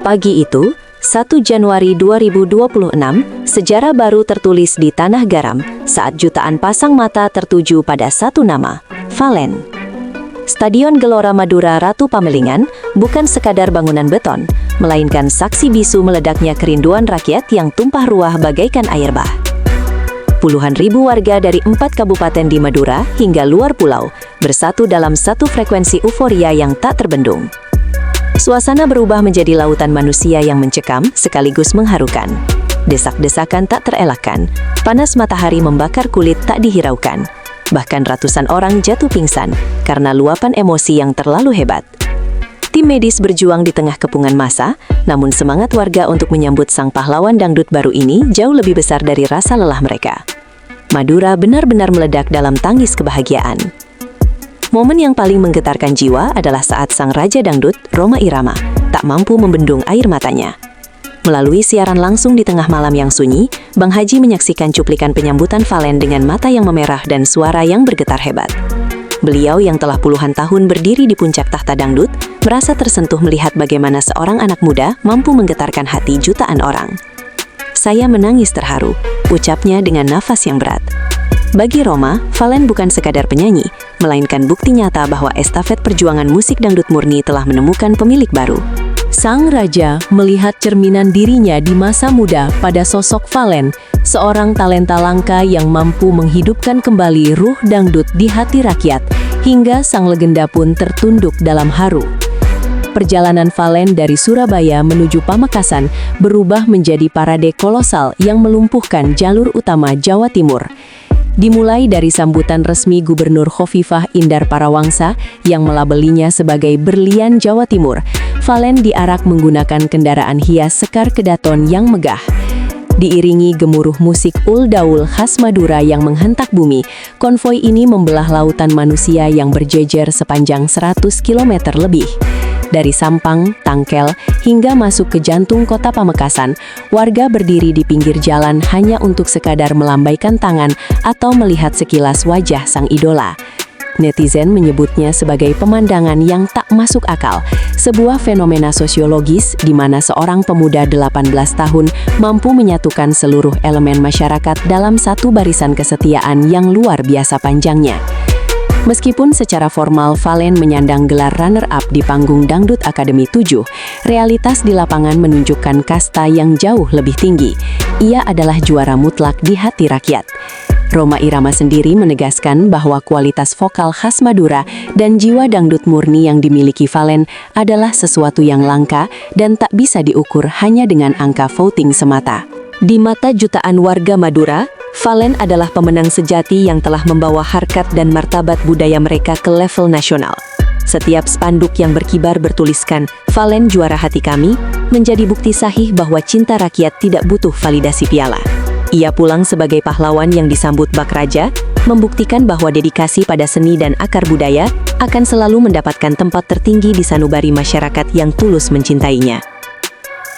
Pagi itu, 1 Januari 2026, sejarah baru tertulis di tanah garam saat jutaan pasang mata tertuju pada satu nama, Fallen. Stadion Gelora Madura Ratu Pamelingan bukan sekadar bangunan beton, melainkan saksi bisu meledaknya kerinduan rakyat yang tumpah ruah bagaikan air bah. Puluhan ribu warga dari 4 kabupaten di Madura hingga luar pulau bersatu dalam satu frekuensi euforia yang tak terbendung. Suasana berubah menjadi lautan manusia yang mencekam sekaligus mengharukan. Desak-desakan tak terelakkan, panas matahari membakar kulit tak dihiraukan. Bahkan ratusan orang jatuh pingsan karena luapan emosi yang terlalu hebat. Tim medis berjuang di tengah kepungan massa, namun semangat warga untuk menyambut sang pahlawan dangdut baru ini jauh lebih besar dari rasa lelah mereka. Madura benar-benar meledak dalam tangis kebahagiaan. Momen yang paling menggetarkan jiwa adalah saat sang Raja Dangdut, Rhoma Irama, tak mampu membendung air matanya. Melalui siaran langsung di tengah malam yang sunyi, Bang Haji menyaksikan cuplikan penyambutan Fallen dengan mata yang memerah dan suara yang bergetar hebat. Beliau yang telah puluhan tahun berdiri di puncak tahta dangdut, merasa tersentuh melihat bagaimana seorang anak muda mampu menggetarkan hati jutaan orang. "Saya menangis terharu," ucapnya dengan nafas yang berat. Bagi Rhoma, Fallen bukan sekadar penyanyi, melainkan bukti nyata bahwa estafet perjuangan musik dangdut murni telah menemukan pemilik baru. Sang Raja melihat cerminan dirinya di masa muda pada sosok Fallen, seorang talenta langka yang mampu menghidupkan kembali ruh dangdut di hati rakyat, hingga sang legenda pun tertunduk dalam haru. Perjalanan Fallen dari Surabaya menuju Pamekasan berubah menjadi parade kolosal yang melumpuhkan jalur utama Jawa Timur. Dimulai dari sambutan resmi Gubernur Khofifah Indar Parawangsa yang melabelinya sebagai Berlian Jawa Timur, Fallen diarak menggunakan kendaraan hias Sekar Kedaton yang megah. Diiringi gemuruh musik ul-daul khas Madura yang menghentak bumi, konvoi ini membelah lautan manusia yang berjejer sepanjang 100 km lebih. Dari Sampang, Tangkel, hingga masuk ke jantung kota Pamekasan, warga berdiri di pinggir jalan hanya untuk sekadar melambaikan tangan atau melihat sekilas wajah sang idola. Netizen menyebutnya sebagai pemandangan yang tak masuk akal, sebuah fenomena sosiologis di mana seorang pemuda 18 tahun mampu menyatukan seluruh elemen masyarakat dalam satu barisan kesetiaan yang luar biasa panjangnya. Meskipun secara formal Fallen menyandang gelar runner-up di panggung Dangdut Akademi 7, realitas di lapangan menunjukkan kasta yang jauh lebih tinggi. Ia adalah juara mutlak di hati rakyat. Rhoma Irama sendiri menegaskan bahwa kualitas vokal khas Madura dan jiwa dangdut murni yang dimiliki Fallen adalah sesuatu yang langka dan tak bisa diukur hanya dengan angka voting semata. Di mata jutaan warga Madura, Fallen adalah pemenang sejati yang telah membawa harkat dan martabat budaya mereka ke level nasional. Setiap spanduk yang berkibar bertuliskan, "Fallen juara hati kami," menjadi bukti sahih bahwa cinta rakyat tidak butuh validasi piala. Ia pulang sebagai pahlawan yang disambut bak raja, membuktikan bahwa dedikasi pada seni dan akar budaya akan selalu mendapatkan tempat tertinggi di sanubari masyarakat yang tulus mencintainya.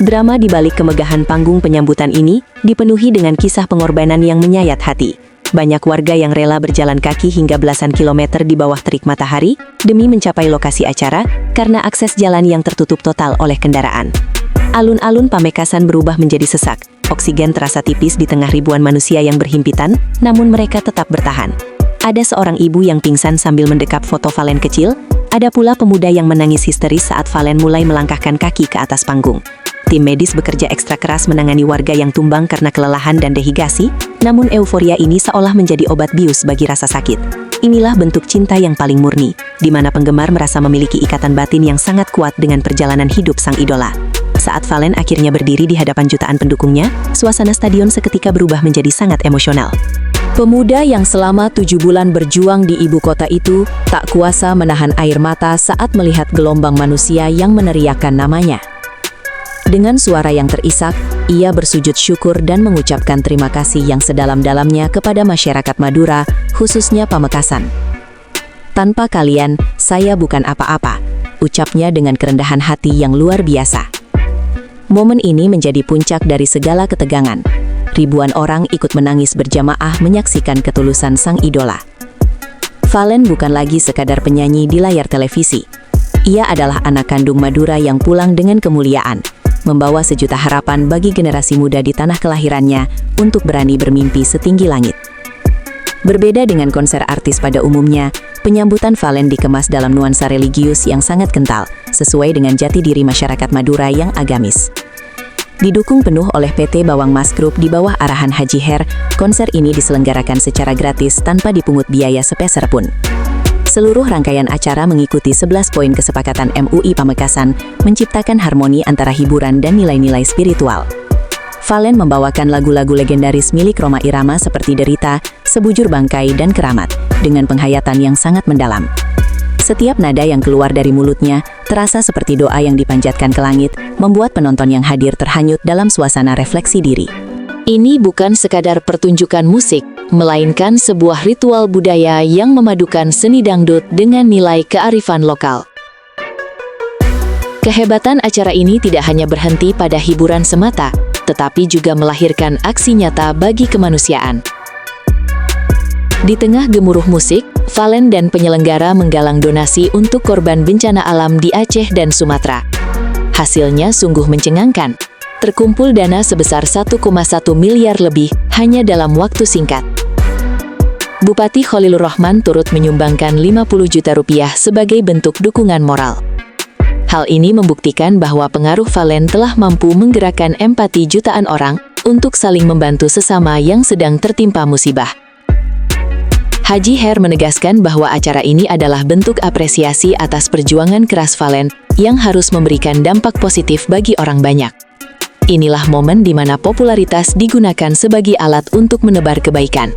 Drama di balik kemegahan panggung penyambutan ini dipenuhi dengan kisah pengorbanan yang menyayat hati. Banyak warga yang rela berjalan kaki hingga belasan kilometer di bawah terik matahari demi mencapai lokasi acara karena akses jalan yang tertutup total oleh kendaraan. Alun-alun Pamekasan berubah menjadi sesak. Oksigen terasa tipis di tengah ribuan manusia yang berhimpitan, namun mereka tetap bertahan. Ada seorang ibu yang pingsan sambil mendekap foto Fallen kecil. Ada pula pemuda yang menangis histeris saat Fallen mulai melangkahkan kaki ke atas panggung. Tim medis bekerja ekstra keras menangani warga yang tumbang karena kelelahan dan dehidrasi, namun euforia ini seolah menjadi obat bius bagi rasa sakit. Inilah bentuk cinta yang paling murni, di mana penggemar merasa memiliki ikatan batin yang sangat kuat dengan perjalanan hidup sang idola. Saat Fallen akhirnya berdiri di hadapan jutaan pendukungnya, suasana stadion seketika berubah menjadi sangat emosional. Pemuda yang selama 7 bulan berjuang di ibu kota itu tak kuasa menahan air mata saat melihat gelombang manusia yang meneriakkan namanya. Dengan suara yang terisak, ia bersujud syukur dan mengucapkan terima kasih yang sedalam-dalamnya kepada masyarakat Madura, khususnya Pamekasan. "Tanpa kalian, saya bukan apa-apa," ucapnya dengan kerendahan hati yang luar biasa. Momen ini menjadi puncak dari segala ketegangan. Ribuan orang ikut menangis berjamaah menyaksikan ketulusan sang idola. Fallen bukan lagi sekadar penyanyi di layar televisi. Ia adalah anak kandung Madura yang pulang dengan kemuliaan. membawa sejuta harapan bagi generasi muda di tanah kelahirannya untuk berani bermimpi setinggi langit. Berbeda dengan konser artis pada umumnya, penyambutan Valen dikemas dalam nuansa religius yang sangat kental, sesuai dengan jati diri masyarakat Madura yang agamis. Didukung penuh oleh PT Bawang Mas Group di bawah arahan Haji Her, konser ini diselenggarakan secara gratis tanpa dipungut biaya sepeser pun. Seluruh rangkaian acara mengikuti 11 poin kesepakatan MUI Pamekasan, menciptakan harmoni antara hiburan dan nilai-nilai spiritual. Valen membawakan lagu-lagu legendaris milik Rhoma Irama seperti Derita, Sebujur Bangkai, dan Keramat, dengan penghayatan yang sangat mendalam. Setiap nada yang keluar dari mulutnya terasa seperti doa yang dipanjatkan ke langit, membuat penonton yang hadir terhanyut dalam suasana refleksi diri. Ini bukan sekadar pertunjukan musik, melainkan sebuah ritual budaya yang memadukan seni dangdut dengan nilai kearifan lokal. Kehebatan acara ini tidak hanya berhenti pada hiburan semata, tetapi juga melahirkan aksi nyata bagi kemanusiaan. Di tengah gemuruh musik, Valen dan penyelenggara menggalang donasi untuk korban bencana alam di Aceh dan Sumatera. Hasilnya sungguh mencengangkan. Terkumpul dana sebesar 1,1 miliar lebih hanya dalam waktu singkat. Bupati Khalilur Rahman turut menyumbangkan 50 juta rupiah sebagai bentuk dukungan moral. Hal ini membuktikan bahwa pengaruh Valen telah mampu menggerakkan empati jutaan orang untuk saling membantu sesama yang sedang tertimpa musibah. Haji Her menegaskan bahwa acara ini adalah bentuk apresiasi atas perjuangan keras Valen yang harus memberikan dampak positif bagi orang banyak. Inilah momen di mana popularitas digunakan sebagai alat untuk menebar kebaikan,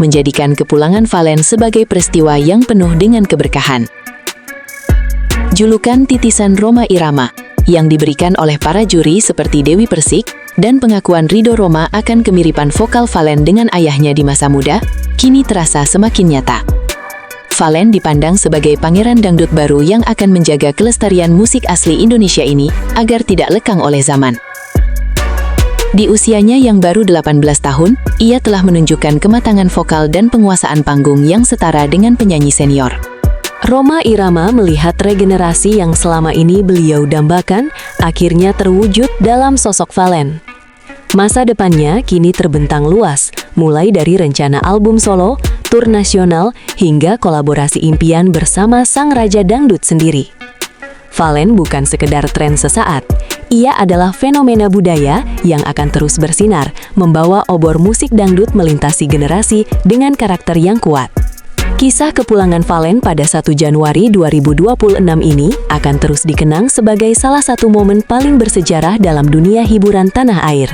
menjadikan kepulangan Valen sebagai peristiwa yang penuh dengan keberkahan. Julukan titisan Rhoma Irama yang diberikan oleh para juri seperti Dewi Persik dan pengakuan Ridho Rhoma akan kemiripan vokal Valen dengan ayahnya di masa muda, kini terasa semakin nyata. Valen dipandang sebagai pangeran dangdut baru yang akan menjaga kelestarian musik asli Indonesia ini agar tidak lekang oleh zaman. Di usianya yang baru 18 tahun, ia telah menunjukkan kematangan vokal dan penguasaan panggung yang setara dengan penyanyi senior. Rhoma Irama melihat regenerasi yang selama ini beliau dambakan akhirnya terwujud dalam sosok Valen. Masa depannya kini terbentang luas, mulai dari rencana album solo, tur nasional, hingga kolaborasi impian bersama sang Raja Dangdut sendiri. Valen bukan sekedar tren sesaat, ia adalah fenomena budaya yang akan terus bersinar, membawa obor musik dangdut melintasi generasi dengan karakter yang kuat. Kisah kepulangan Valen pada 1 Januari 2026 ini akan terus dikenang sebagai salah satu momen paling bersejarah dalam dunia hiburan tanah air.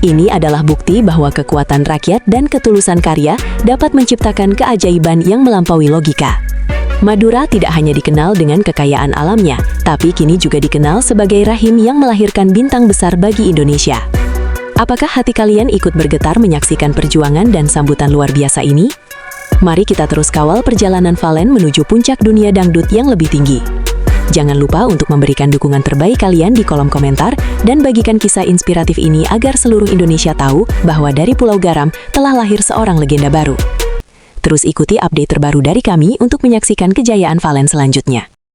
Ini adalah bukti bahwa kekuatan rakyat dan ketulusan karya dapat menciptakan keajaiban yang melampaui logika. Madura tidak hanya dikenal dengan kekayaan alamnya, tapi kini juga dikenal sebagai rahim yang melahirkan bintang besar bagi Indonesia. Apakah hati kalian ikut bergetar menyaksikan perjuangan dan sambutan luar biasa ini? Mari kita terus kawal perjalanan Valen menuju puncak dunia dangdut yang lebih tinggi. Jangan lupa untuk memberikan dukungan terbaik kalian di kolom komentar dan bagikan kisah inspiratif ini agar seluruh Indonesia tahu bahwa dari Pulau Garam telah lahir seorang legenda baru. Terus ikuti update terbaru dari kami untuk menyaksikan kejayaan Valen selanjutnya.